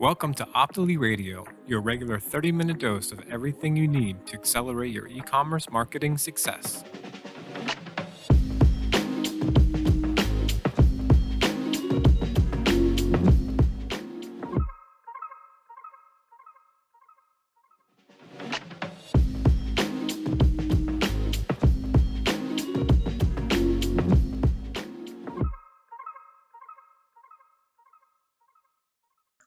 Welcome to Optily Radio, your regular 30-minute dose of everything you need to accelerate your e-commerce marketing success.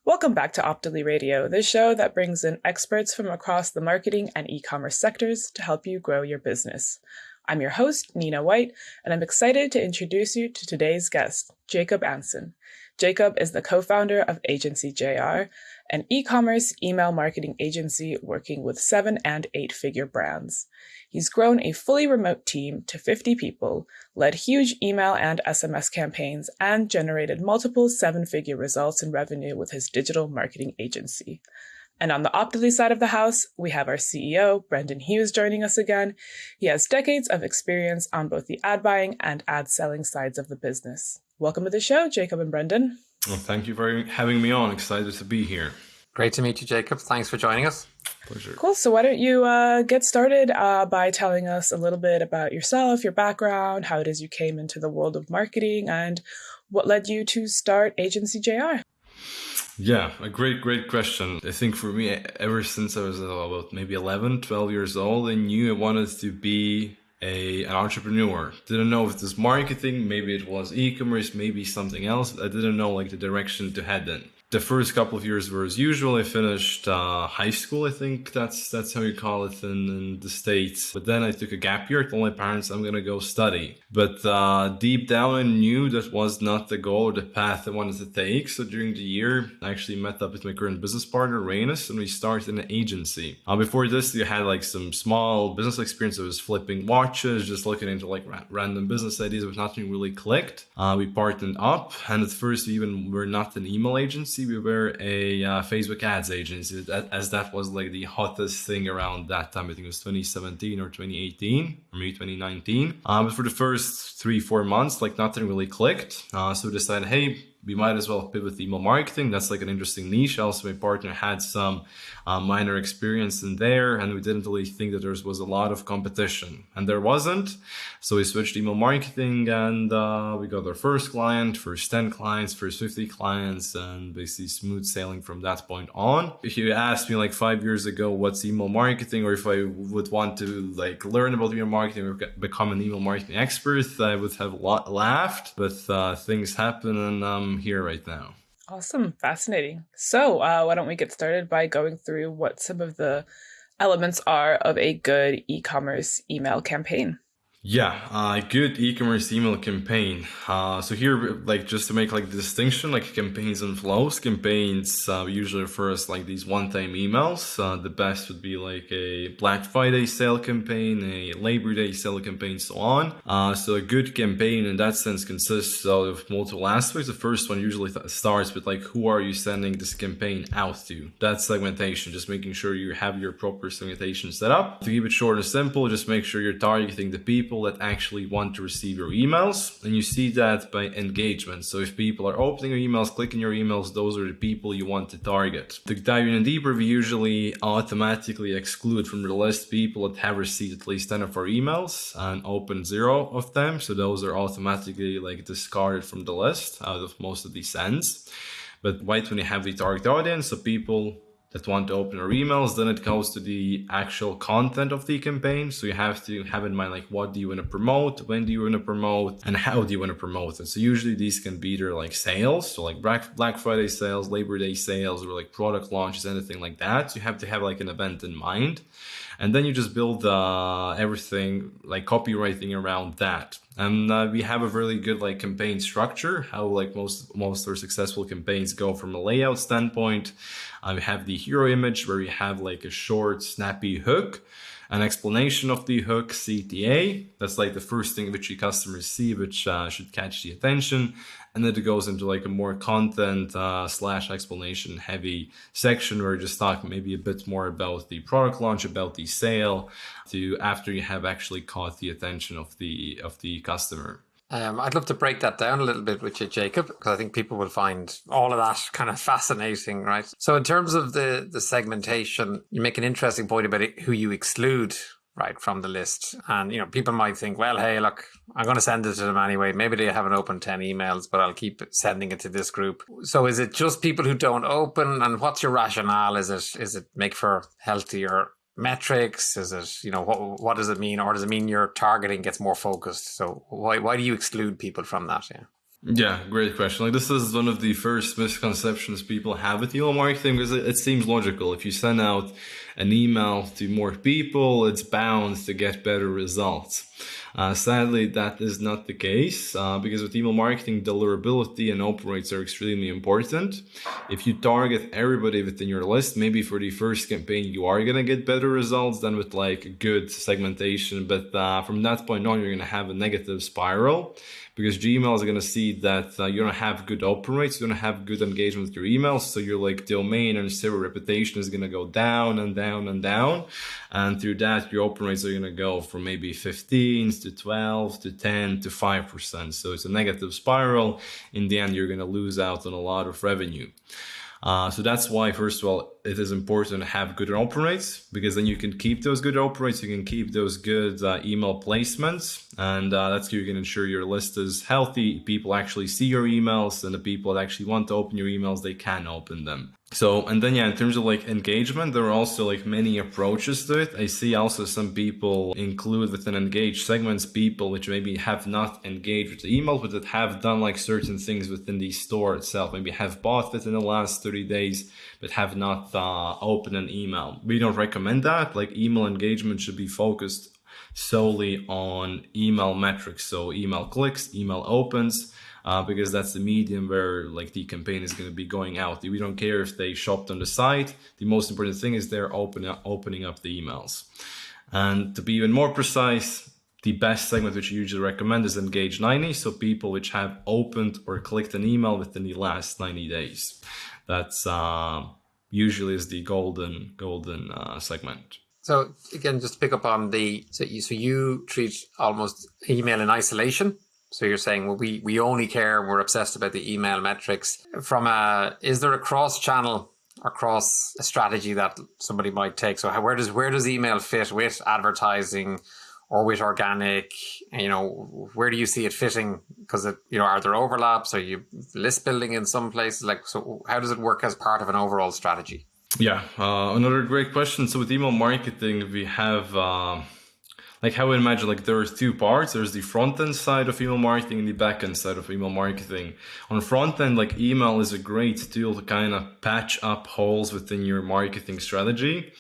Welcome back to Optily Radio, the show that brings in experts from across the marketing and e-commerce sectors to help you grow your business. I'm your host, Nina White, and I'm excited to introduce you to today's guest, Jacob Anson. Jacob is the co-founder of Agency JR, an e-commerce email marketing agency working with 7- and 8-figure brands. He's grown a fully remote team to 50 people, led huge email and SMS campaigns, and generated multiple 7-figure results in revenue with his digital marketing agency. And on the Optily side of the house, we have our CEO, Brendan Hughes, joining us again. He has decades of experience on both the ad buying and ad selling sides of the business. Welcome to the show, Jacob and Brendan. Well, thank you for having me on. Excited to be here. Great to meet you, Jacob. Thanks for joining us. Pleasure. Cool. So why don't you get started by telling us a little bit about yourself, your background, how it is you came into the world of marketing, and what led you to start Agency JR? Yeah, a great question. I think for me, ever since I was about maybe 11, 12 years old, I knew I wanted to be an entrepreneur. Didn't know if it was marketing, maybe it was e-commerce, maybe something else. I didn't know the direction to head in. The first couple of years were as usual. I finished high school, I think that's how you call it in the States. But then I took a gap year, told my parents I'm going to go study. But deep down, I knew that was not the goal or the path I wanted to take. So during the year, I actually met up with my current business partner, Rainis, and we started an agency. Before this, you had some small business experience. I was flipping watches, just looking into random business ideas, but nothing really clicked. We partnered up, and at first we even were not an email agency. We were a Facebook ads agency, as that was the hottest thing around that time. I think it was 2017 or 2018 or maybe 2019. But for the first 3-4 months, nothing really clicked. So we decided, hey, we might as well pivot to email marketing. That's an interesting niche. Also, my partner had some minor experience in there, and we didn't really think that there was a lot of competition. And there wasn't. So we switched to email marketing, and we got our first client, first 10 clients, first 50 clients, and basically smooth sailing from that point on. If you asked me 5 years ago what's email marketing, or if I would want to learn about email marketing or become an email marketing expert, I would have laughed. But things happen, and I'm here right now. Awesome. Fascinating. So why don't we get started by going through what some of the elements are of a good e-commerce email campaign? Yeah, a good e-commerce email campaign. So here, just to make the distinction, campaigns and flows. Campaigns usually refer as these one-time emails. The best would be a Black Friday sale campaign, a Labor Day sale campaign, so on. So a good campaign in that sense consists of multiple aspects. The first one usually starts with who are you sending this campaign out to? That's segmentation, just making sure you have your proper segmentation set up. To keep it short and simple, just make sure you're targeting the people that actually want to receive your emails, and you see that by engagement. So if people are opening your emails, clicking your emails, those are the people you want to target. To dive in deeper, we usually automatically exclude from the list people that have received at least 10 of our emails and opened 0 of them. So those are automatically discarded from the list out of most of these sends. But when you have the target audience, so people that want to open our emails, then it goes to the actual content of the campaign. So you have to have in mind, what do you want to promote, when do you want to promote, and how do you want to promote it. So usually these can be either sales, so Black Friday sales, Labor Day sales, or product launches, anything like that. So you have to have an event in mind. And then you just build everything, copywriting around that. And we have a really good campaign structure, how most of our successful campaigns go from a layout standpoint. We have the hero image where we have a short, snappy hook, an explanation of the hook, CTA. That's the first thing which your customers see, which should catch the attention. And then it goes into a more content / explanation heavy section where you just talk maybe a bit more about the product launch, about the sale, to after you have actually caught the attention of the customer. I'd love to break that down a little bit with you, Jacob, because I think people will find all of that kind of fascinating, right? So in terms of the segmentation, you make an interesting point about who you exclude, right, from the list. And, people might think, well, hey, look, I'm going to send it to them anyway. Maybe they haven't opened 10 emails, but I'll keep sending it to this group. So is it just people who don't open? And what's your rationale? Is it make for healthier metrics? Is it, what does it mean? Or does it mean your targeting gets more focused? So why do you exclude people from that? Yeah, great question. Like, this is one of the first misconceptions people have with email marketing, because it seems logical. If you send out an email to more people, it's bound to get better results. Sadly, that is not the case, because with email marketing, deliverability and open rates are extremely important. If you target everybody within your list, maybe for the first campaign, you are going to get better results than with like good segmentation. But from that point on, you're going to have a negative spiral, because Gmail is going to see that you don't have good open rates, you don't have good engagement with your emails. So your like domain and server reputation is going to go down and down and down. And through that, your open rates are going to go from maybe 15 to 12 to 10 to 5%. So it's a negative spiral. In the end, you're going to lose out on a lot of revenue. So that's why, first of all, it is important to have good open rates, because then you can keep those good open rates, you can keep those good email placements, and that's how you can ensure your list is healthy. People actually see your emails, and the people that actually want to open your emails, they can open them. So, and then, in terms of like engagement, there are also like many approaches to it. I see also some people include within engaged segments people which maybe have not engaged with the email, but that have done like certain things within the store itself, maybe have bought within the last 30 days, but have not opened an email. We don't recommend that. Like, email engagement should be focused solely on email metrics. So email clicks, email opens, because that's the medium where like the campaign is going to be going out. We don't care if they shopped on the site. The most important thing is they're opening up the emails. And to be even more precise, the best segment which you usually recommend is engage 90. So people which have opened or clicked an email within the last 90 days. That's usually is the golden segment. So again, just to pick up on so you treat almost email in isolation. So you're saying, well, we only care, we're obsessed about the email metrics. Is there a cross-channel or cross strategy that somebody might take? So where does email fit with advertising or with organic? Where do you see it fitting? Because are there overlaps? Are you list building in some places? So how does it work as part of an overall strategy? Yeah, another great question. So with email marketing, we have how I imagine, there are two parts. There's the front end side of email marketing and the back end side of email marketing. On front end, email is a great tool to kind of patch up holes within your marketing strategy.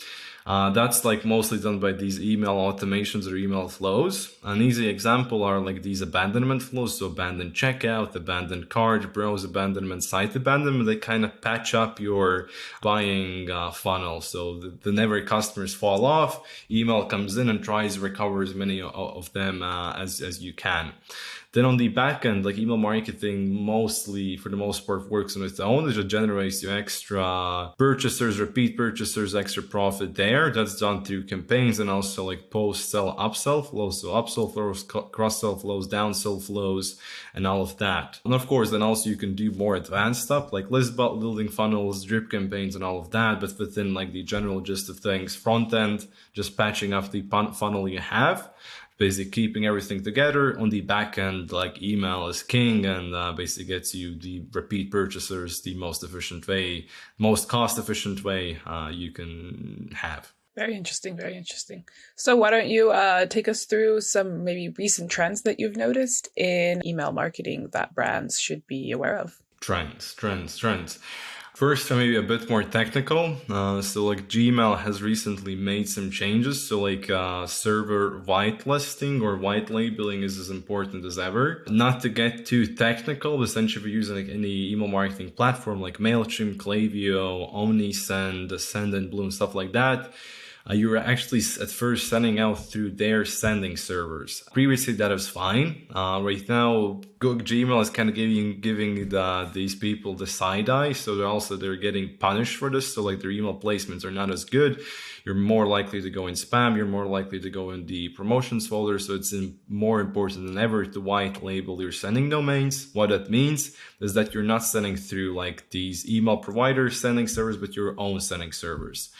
That's mostly done by these email automations or email flows. An easy example are these abandonment flows. So abandoned checkout, abandoned cart, browse abandonment, site abandonment. They kind of patch up your buying funnel. So whenever customers fall off, email comes in and tries to recover as many of them as you can. Then on the back end, email marketing mostly, for the most part, works on its own. It just generates you extra purchasers, repeat purchasers, extra profit there. That's done through campaigns and also post-sell, upsell flows. So upsell flows, cross-sell flows, downsell flows, and all of that. And of course, then also you can do more advanced stuff like list building funnels, drip campaigns, and all of that. But within the general gist of things, front end, just patching up the funnel you have, basically keeping everything together. On the back end, email is king and basically gets you the repeat purchasers the most efficient way, most cost efficient way you can have. Very interesting, very interesting. So why don't you take us through some maybe recent trends that you've noticed in email marketing that brands should be aware of? Trends. First, maybe a bit more technical. So Gmail has recently made some changes. So server whitelisting or white labeling is as important as ever. Not to get too technical, but essentially if you're using any email marketing platform like MailChimp, Klaviyo, OmniSend, Send and Bloom, stuff like that, you were actually at first sending out through their sending servers. Previously, that was fine. Right now, Gmail is kind of giving these people the side eye, so they're getting punished for this. So like their email placements are not as good. You're more likely to go in spam. You're more likely to go in the promotions folder. So it's more important than ever to white label your sending domains. What that means is that you're not sending through like these email provider sending servers, but your own sending servers.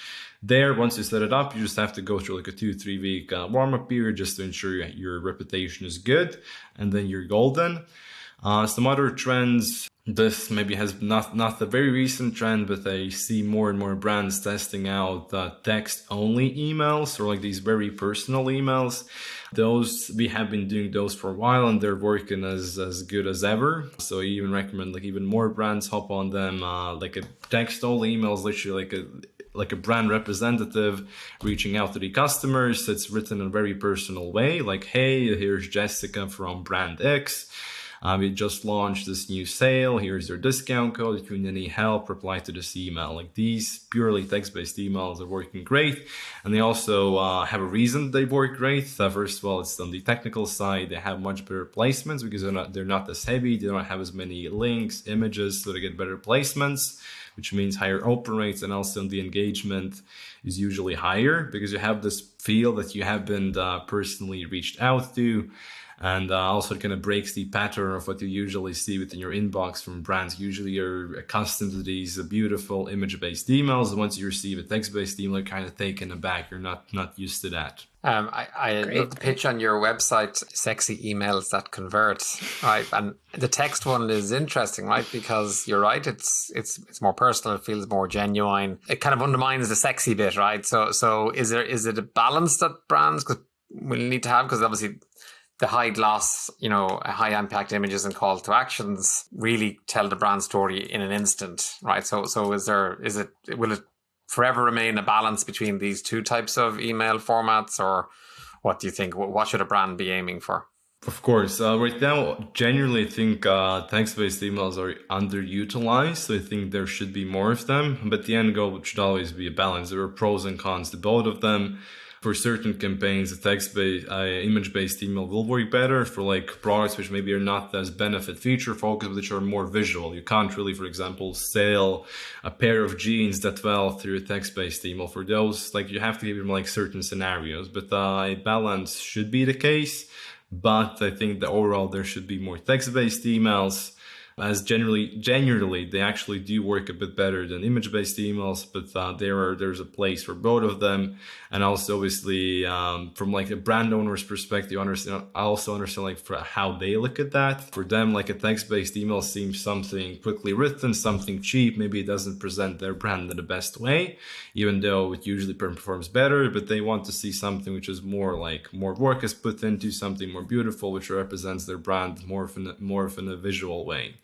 There, once you set it up, you just have to go through like a 2-3 week warm-up period just to ensure your reputation is good, and then you're golden. Some other trends, this maybe has not a very recent trend, but I see more and more brands testing out text-only emails, or like these very personal emails. Those, we have been doing those for a while, and they're working as good as ever. So I even recommend like even more brands hop on them. Like a text-only email is literally like a brand representative reaching out to the customers. It's written in a very personal way, like, hey, here's Jessica from brand X. We just launched this new sale. Here's your discount code. If you need any help, reply to this email. Like these purely text-based emails are working great. And they also have a reason they work great. First of all, it's on the technical side. They have much better placements because they're not as heavy. They don't have as many links, images, so they get better placements, which means higher open rates, and also the engagement is usually higher because you have this feel that you have been personally reached out to. And also it kind of breaks the pattern of what you usually see within your inbox from brands. Usually you're accustomed to these beautiful image-based emails. And once you receive a text-based email, you're kind of taken aback. You're not used to that. I love the pitch on your website, sexy emails that convert, right? And the text one is interesting, right? Because you're right, it's more personal, it feels more genuine. It kind of undermines the sexy bit, right? So is it a balance that brands will need to have? Because obviously the high gloss, high impact images and call to actions really tell the brand story in an instant, right? So will it forever remain a balance between these two types of email formats, or what do you think? What should a brand be aiming for? Of course. Right now, generally, I think text-based emails are underutilized. So I think there should be more of them. But the end goal should always be a balance. There are pros and cons to both of them. For certain campaigns, a text-based, image-based email will work better. For like products which maybe are not as benefit feature focused, which are more visual. You can't really, for example, sell a pair of jeans that well through a text-based email. For those, like you have to give them like certain scenarios, but a balance should be the case. But I think that overall there should be more text-based emails, as generally they actually do work a bit better than image-based emails, but there's a place for both of them. And also obviously from like a brand owner's perspective, I also understand like for how they look at that. For them, like a text-based email seems something quickly written, something cheap. Maybe it doesn't present their brand in the best way, even though it usually performs better, but they want to see something which is more work is put into, something more beautiful, which represents their brand more in a visual way.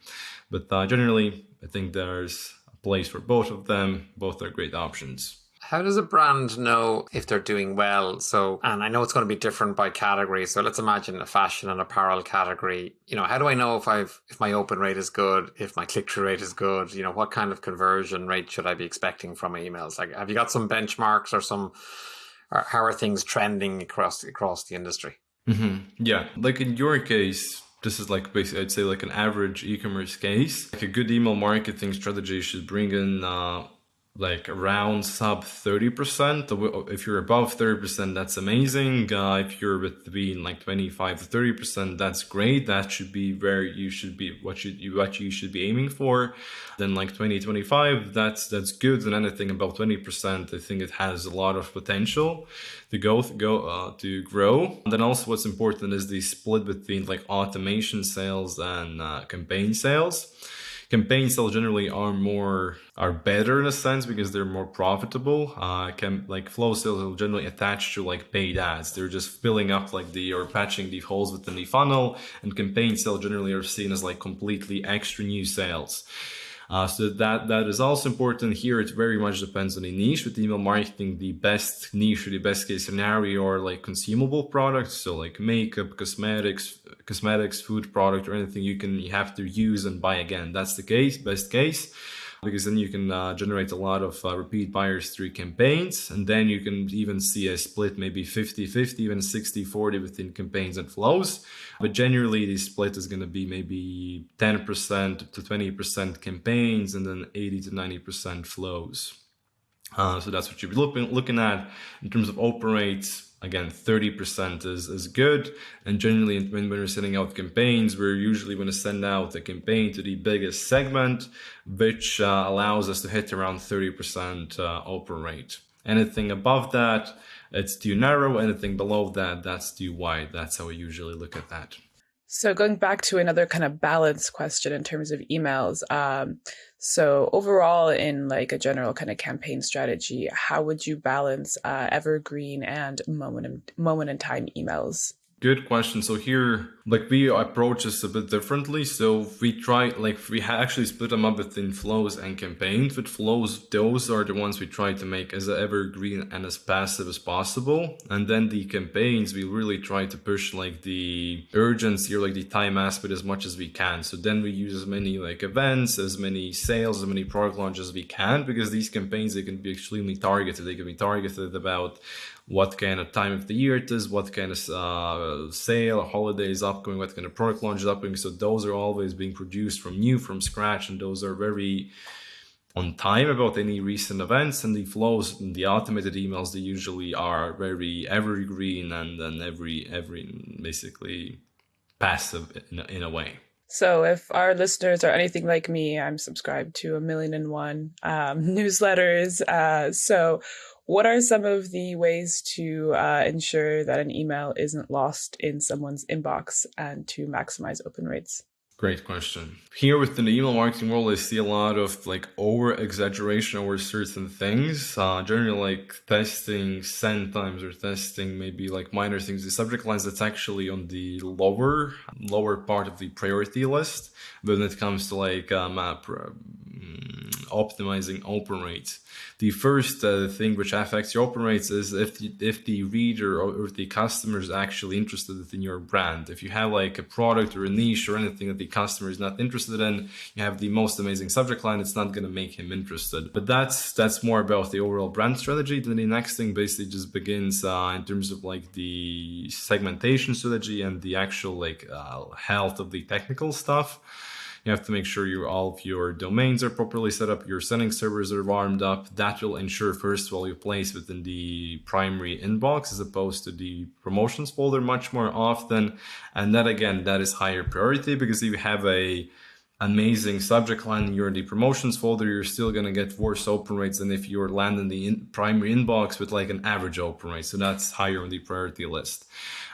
But generally, I think there's a place for both of them. Both are great options. How does a brand know if they're doing well? So, and I know it's going to be different by category. So let's imagine a fashion and apparel category. How do I know if my open rate is good, if my click-through rate is good? What kind of conversion rate should I be expecting from my emails? Like, have you got some benchmarks or how are things trending across the industry? Mm-hmm. Yeah, like in your case, this is like basically, I'd say like an average e-commerce case. Like a good email marketing strategy should bring in like around sub 30%. If you're above 30%, that's amazing. If you're between like 25 to 30%, that's great. That should be where you should be, what you should be aiming for. Then like 20-25, that's good. And anything above 20%, I think it has a lot of potential to grow. And then also what's important is the split between like automation sales and campaign sales. Campaign sales generally are better in a sense because they're more profitable. Like flow sales are generally attached to like paid ads. They're just filling up or patching the holes within the funnel, and campaign sales generally are seen as like completely extra new sales. So that is also important here. It very much depends on the niche. With email marketing, the best niche or the best case scenario are like consumable products. So like makeup, cosmetics, food product, or anything you have to use and buy again. That's the best case. because then you can generate a lot of repeat buyers through campaigns. And then you can even see a split, maybe 50-50, even 60-40 within campaigns and flows. But generally, the split is going to be maybe 10% to 20% campaigns and then 80 to 90% flows. So that's what you're looking at in terms of open rates. Again, 30% is good. And generally, when we're sending out campaigns, we're usually going to send out a campaign to the biggest segment, which allows us to hit around 30% open rate. Anything above that, it's too narrow. Anything below that, that's too wide. That's how we usually look at that. So going back to another kind of balance question in terms of emails. So overall, in like a general kind of campaign strategy, how would you balance evergreen and moment in time emails? Good question. So here, like, we approach this a bit differently. So we try, like, we actually split them up within flows and campaigns. With flows, those are the ones we try to make as evergreen and as passive as possible. And then the campaigns, we really try to push like the urgency or like the time aspect as much as we can. So then we use as many like events, as many sales, as many product launches as we can, because these campaigns, they can be extremely targeted. They can be targeted about what kind of time of the year it is, what kind of sale or holiday is upcoming, what kind of product launch is upcoming. So those are always being produced from scratch, and those are very on time about any recent events. And the flows and the automated emails, they usually are very evergreen and then every basically passive in a way. So if our listeners are anything like me, I'm subscribed to 1,000,001 newsletters. So what are some of the ways to ensure that an email isn't lost in someone's inbox and to maximize open rates? Great question. Here within the email marketing world, I see a lot of like over exaggeration over certain things. Generally like testing send times or testing maybe like minor things. The subject lines that's actually on the lower part of the priority list. But when it comes to like optimizing open rates, the first thing which affects your open rates is if the reader or if the customer is actually interested in your brand. If you have like a product or a niche or anything that the customer is not interested in, you have the most amazing subject line, it's not going to make him interested. But that's more about the overall brand strategy. Then the next thing basically just begins in terms of like the segmentation strategy and the actual like health of the technical stuff. You have to make sure all of your domains are properly set up, your sending servers are warmed up. That will ensure, first of all, you place within the primary inbox as opposed to the promotions folder much more often. And that, again, that is higher priority, because if you have a amazing subject line and you're in the promotions folder, you're still going to get worse open rates than if you're landing the primary inbox with like an average open rate. So that's higher on the priority list.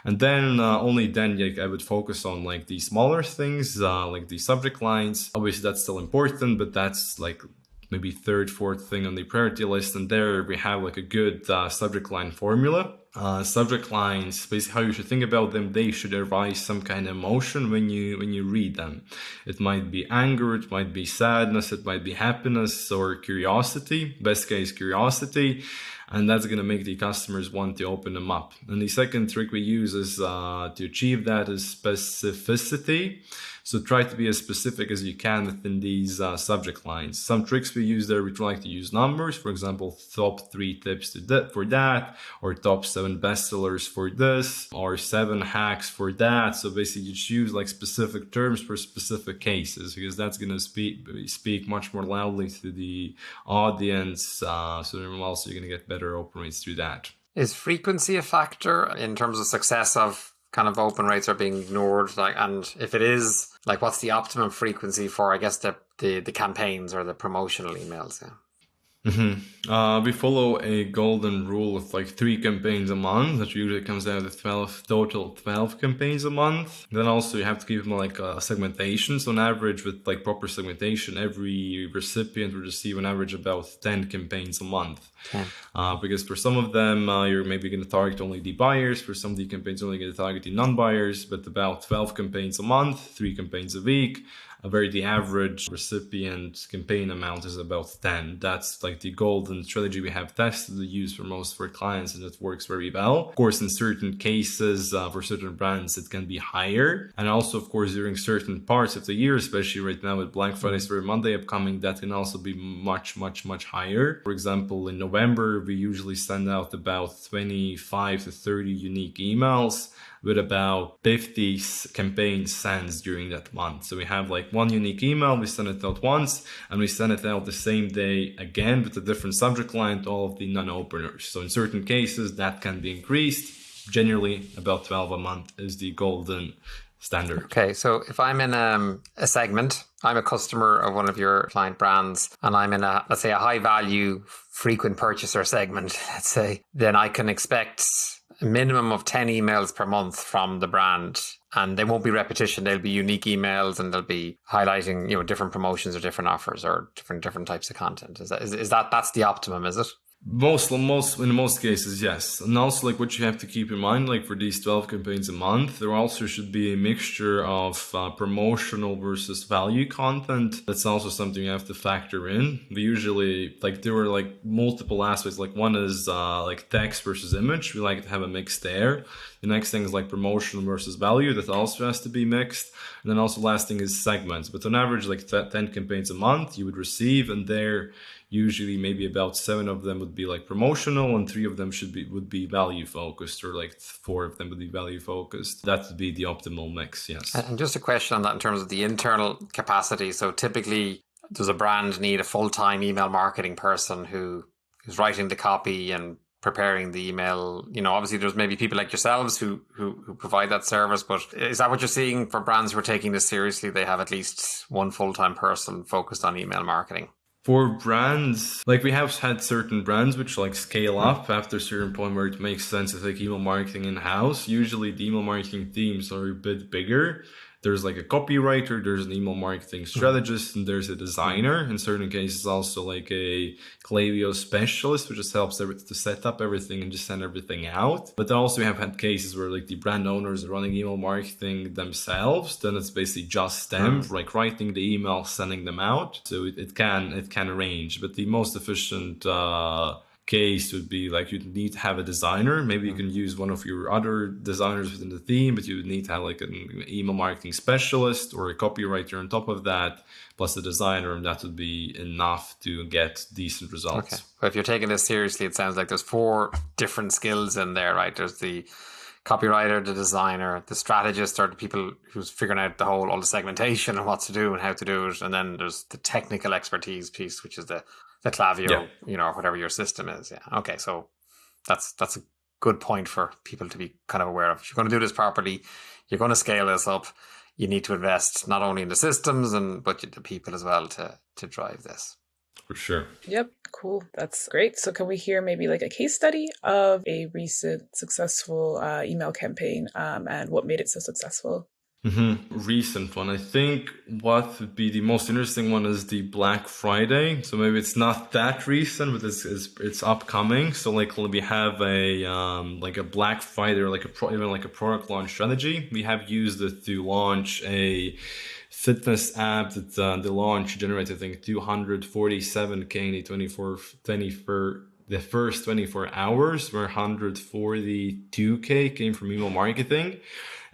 And then only then I would focus on like the smaller things, like the subject lines. Obviously that's still important, but that's like maybe third, fourth thing on the priority list. And there we have like a good subject line formula. Subject lines, basically how you should think about them, they should arise some kind of emotion when you read them. It might be anger, it might be sadness, it might be happiness or curiosity, best case curiosity. And that's going to make the customers want to open them up. And the second trick we use is to achieve that is specificity. So try to be as specific as you can within these subject lines. Some tricks we use there, we try to use numbers. For example, top 3 tips for that, or top 7 bestsellers for this, or 7 hacks for that. So basically you choose like specific terms for specific cases, because that's going to speak much more loudly to the audience. So then also you're going to get better open rates through that. Is frequency a factor in terms of success of kind of open rates are being ignored? Like, and if it is, like, what's the optimum frequency for, I guess, the campaigns or the promotional emails? Yeah. We follow a golden rule of like 3 campaigns a month. That usually comes out to total 12 campaigns a month. Then also you have to keep them like a segmentation. So on average, with like proper segmentation, every recipient will receive on average about 10 campaigns a month. Okay. Because for some of them, you're maybe going to target only the buyers. For some of the campaigns, only going to target the non-buyers. But about 12 campaigns a month, 3 campaigns a week. where the average recipient campaign amount is about 10. That's like the golden strategy we have tested to use for most of our clients, and it works very well. Of course, in certain cases, for certain brands, it can be higher. And also, of course, during certain parts of the year, especially right now with Black Friday, Cyber Monday upcoming, that can also be much, much, much higher. For example, in November, we usually send out about 25 to 30 unique emails with about 50 campaigns sent during that month. So we have like one unique email, we send it out once, and we send it out the same day again with a different subject line to all of the non-openers. So in certain cases, that can be increased. Generally, about 12 a month is the golden standard. Okay, so if I'm in a segment, I'm a customer of one of your client brands, and I'm in a, let's say, a high value frequent purchaser segment, let's say, then I can expect a minimum of 10 emails per month from the brand, and they won't be repetition. They'll be unique emails, and they'll be highlighting, different promotions or different offers or different types of content. Is that's the optimum, is it? In most cases, yes. And also, like, what you have to keep in mind, like for these 12 campaigns a month, there also should be a mixture of promotional versus value content. That's also something you have to factor in. We usually, like, there were like multiple aspects. Like one is like text versus image. We like to have a mix there. The next thing is like promotional versus value. That also has to be mixed. And then also last thing is segments. But on average, like 10 campaigns a month you would receive, and there usually maybe about 7 of them would be like promotional, and 3 of them would be value focused, or like 4 of them would be value focused. That would be the optimal mix, yes. And just a question on that in terms of the internal capacity. So typically, does a brand need a full-time email marketing person who's writing the copy and preparing the email? Obviously there's maybe people like yourselves who provide that service, but is that what you're seeing for brands who are taking this seriously? They have at least one full-time person focused on email marketing. For brands, like we have had certain brands which like scale up after a certain point where it makes sense to take email marketing in-house. Usually the email marketing teams are a bit bigger. There's like a copywriter, there's an email marketing strategist, and there's a designer. In certain cases, also like a Klaviyo specialist, which just helps to set up everything and just send everything out. But then also we have had cases where like the brand owners are running email marketing themselves. Then it's basically just them, like writing the email, sending them out. So it can range, but the most efficient case would be like you'd need to have a designer. Maybe you can use one of your other designers within the team, but you would need to have like an email marketing specialist or a copywriter on top of that, plus a designer, and that would be enough to get decent results. Okay. But if you're taking this seriously, it sounds like there's 4 different skills in there, right? There's the copywriter, the designer, the strategist, or the people who's figuring out all the segmentation and what to do and how to do it. And then there's the technical expertise piece, which is the Klaviyo, or whatever your system is. Yeah. Okay. So that's a good point for people to be kind of aware of. If you're going to do this properly, you're going to scale this up. You need to invest not only in the systems but the people as well to drive this. For sure. Yep. Cool. That's great. So can we hear maybe like a case study of a recent successful email campaign and what made it so successful? Recent one. I think what would be the most interesting one is the Black Friday. So maybe it's not that recent, but it's upcoming. So like we have a Black Friday or even like a product launch strategy. We have used it to launch a fitness app that the launch generated I think 247K in the first 24 hours, where 142K came from email marketing.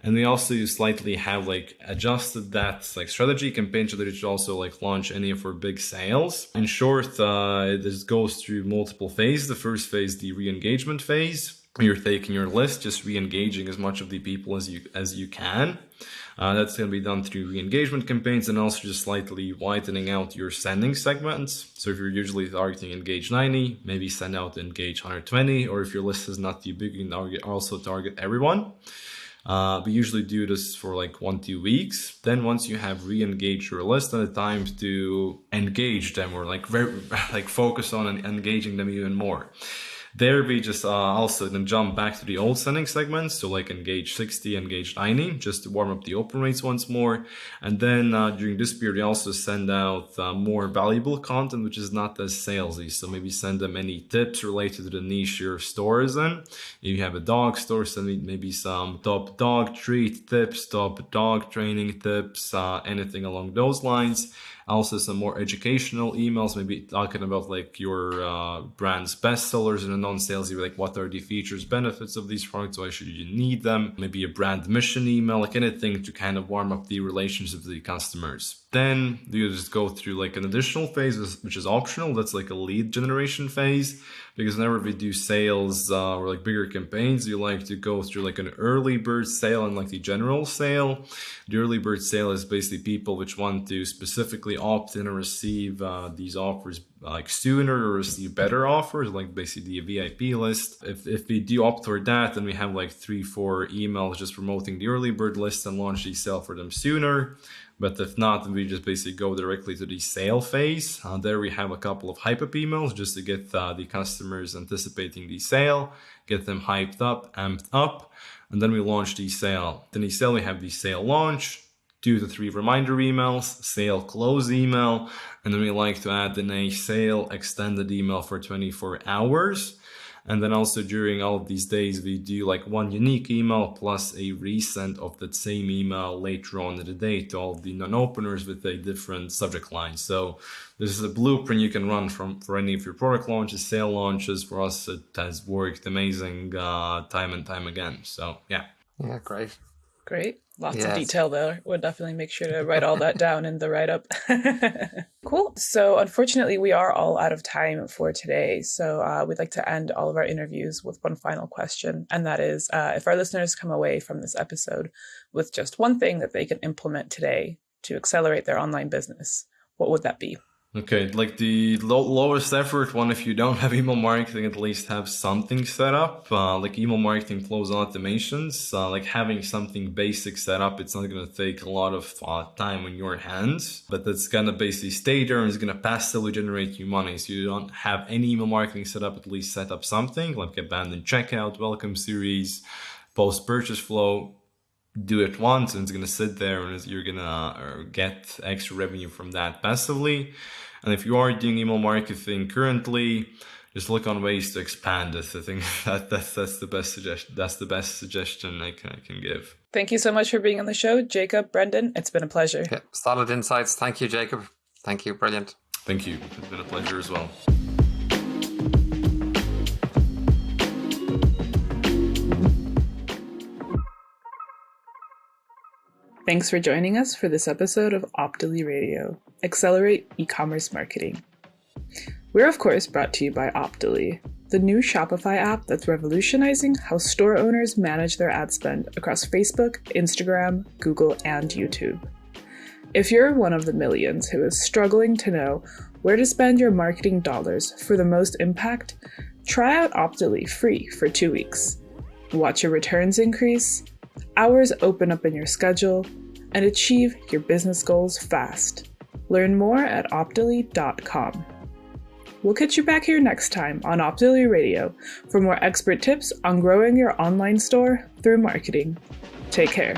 And we also slightly have like adjusted that like strategy campaign strategy to also like launch any of our big sales. In short, this goes through multiple phases. The first phase, the re-engagement phase. You're taking your list, just re-engaging as much of the people as you can. That's going to be done through re-engagement campaigns, and also just slightly widening out your sending segments. So if you're usually targeting engage 90, maybe send out engage 120, or if your list is not too big, you can also target everyone. We usually do this for like 1-2 weeks. Then once you have re-engaged your list, then it's time to engage them, or like focus on engaging them even more. There we just also then jump back to the old sending segments, so like engage 60, engage 90, just to warm up the open rates once more. And then during this period, we also send out more valuable content, which is not as salesy. So maybe send them any tips related to the niche your store is in. If you have a dog store, send me maybe some top dog treat tips, top dog training tips, anything along those lines. Also some more educational emails, maybe talking about like your brand's bestsellers in a non-salesy, like what are the features, benefits of these products, why should you need them, maybe a brand mission email, like anything to kind of warm up the relationship with the customers. Then you just go through like an additional phase, which is optional. That's like a lead generation phase, because whenever we do sales or like bigger campaigns, you like to go through like an early bird sale and like the general sale. The early bird sale is basically people which want to specifically opt in and receive these offers like sooner or receive better offers, like basically the VIP list. If we do opt for that, then we have like 3-4 emails just promoting the early bird list and launch the sale for them sooner. But if not, then we just basically go directly to the sale phase. There we have a couple of hype up emails just to get the customers anticipating the sale, get them hyped up, amped up, and then we launch the sale. Then the sale, we have the sale launch, 2 to 3 reminder emails, sale close email, and then we like to add in a sale extended email for 24 hours. And then also during all of these days, we do like one unique email plus a resend of that same email later on in the day to all of the non-openers with a different subject line. So this is a blueprint you can run for any of your product launches, sale launches. For us, it has worked amazing time and time again. So yeah. Yeah, great. Great. Lots of detail there. We'll definitely make sure to write all that down in the write-up. Cool. So unfortunately, we are all out of time for today. So we'd like to end all of our interviews with one final question. And that is, if our listeners come away from this episode with just one thing that they can implement today to accelerate their online business, what would that be? Okay, like the lowest effort one, if you don't have email marketing, at least have something set up, like email marketing flows automations, like having something basic set up. It's not going to take a lot of time on your hands, but that's going to basically stay there and it's going to passively generate you money. So you don't have any email marketing set up, at least set up something like abandoned checkout, welcome series, post-purchase flow. Do it once and it's going to sit there and you're going to get extra revenue from that passively. And if you are doing email marketing currently, just look on ways to expand it. I think that's the best suggestion. That's the best suggestion I can give. Thank you so much for being on the show, Jacob, Brendan. It's been a pleasure. Yeah, solid insights. Thank you, Jacob. Thank you. Brilliant. Thank you. It's been a pleasure as well. Thanks for joining us for this episode of Optily Radio, Accelerate E-commerce Marketing. We're of course brought to you by Optily, the new Shopify app that's revolutionizing how store owners manage their ad spend across Facebook, Instagram, Google, and YouTube. If you're one of the millions who is struggling to know where to spend your marketing dollars for the most impact, try out Optily free for 2 weeks. Watch your returns increase, hours open up in your schedule, and achieve your business goals fast. Learn more at optily.com. We'll catch you back here next time on Optily Radio for more expert tips on growing your online store through marketing. Take care.